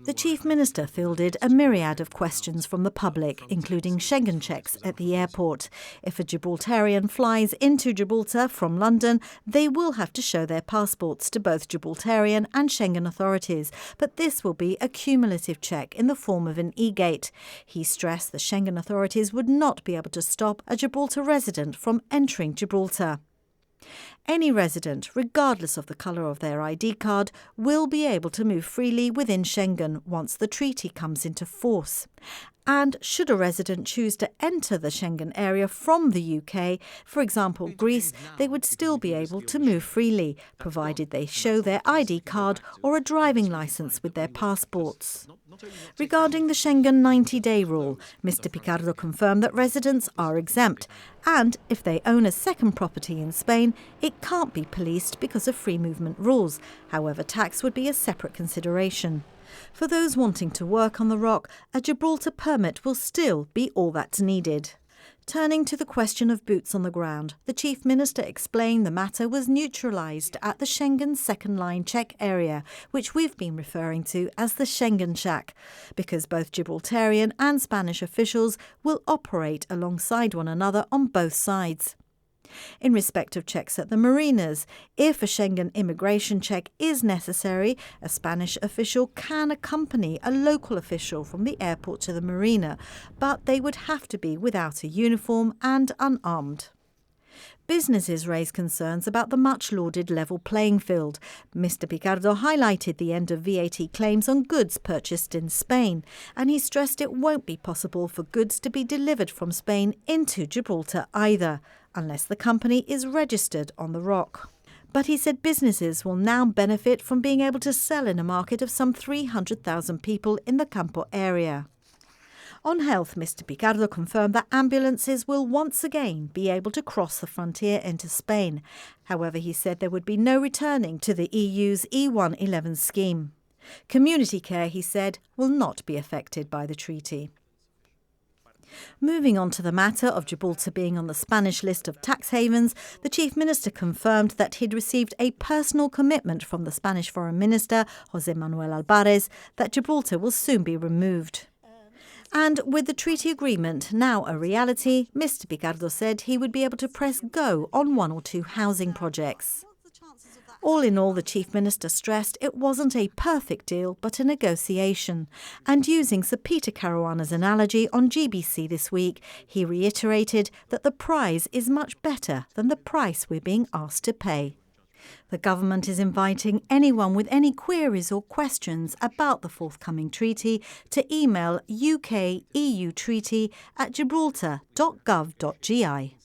The Chief Minister fielded a myriad of questions from the public, including Schengen checks at the airport. If a Gibraltarian flies into Gibraltar from London, they will have to show their passports to both Gibraltarian and Schengen authorities, but this will be a cumulative check in the form of an e-gate. He stressed the Schengen authorities would not be able to stop a Gibraltar resident from entering Gibraltar. Any resident, regardless of the colour of their ID card, will be able to move freely within Schengen once the treaty comes into force. And should a resident choose to enter the Schengen area from the UK, for example Greece, they would still be able to move freely, provided they show their ID card or a driving licence with their passports. Regarding the Schengen 90-day rule, Mr Picardo confirmed that residents are exempt, and if they own a second property in Spain, it can't be policed because of free movement rules. However, tax would be a separate consideration. For those wanting to work on the Rock, a Gibraltar permit will still be all that's needed. Turning to the question of boots on the ground, the Chief Minister explained the matter was neutralised at the Schengen second-line check area, which we've been referring to as the Schengen Shack, because both Gibraltarian and Spanish officials will operate alongside one another on both sides. In respect of checks at the marinas, if a Schengen immigration check is necessary, a Spanish official can accompany a local official from the airport to the marina, but they would have to be without a uniform and unarmed. Businesses raise concerns about the much-lauded level playing field. Mr Picardo highlighted the end of VAT claims on goods purchased in Spain, and he stressed it won't be possible for goods to be delivered from Spain into Gibraltar either, unless the company is registered on the Rock. But he said businesses will now benefit from being able to sell in a market of some 300,000 people in the Campo area. On health, Mr Picardo confirmed that ambulances will once again be able to cross the frontier into Spain. However, he said there would be no returning to the EU's E111 scheme. Community care, he said, will not be affected by the treaty. Moving on to the matter of Gibraltar being on the Spanish list of tax havens, the Chief Minister confirmed that he'd received a personal commitment from the Spanish Foreign Minister, José Manuel Álvarez, that Gibraltar will soon be removed. And with the treaty agreement now a reality, Mr Picardo said he would be able to press go on one or two housing projects. All in all, the Chief Minister stressed it wasn't a perfect deal but a negotiation. And using Sir Peter Caruana's analogy on GBC this week, he reiterated that the prize is much better than the price we're being asked to pay. The government is inviting anyone with any queries or questions about the forthcoming treaty to email ukEUtreaty@gibraltar.gov.gi.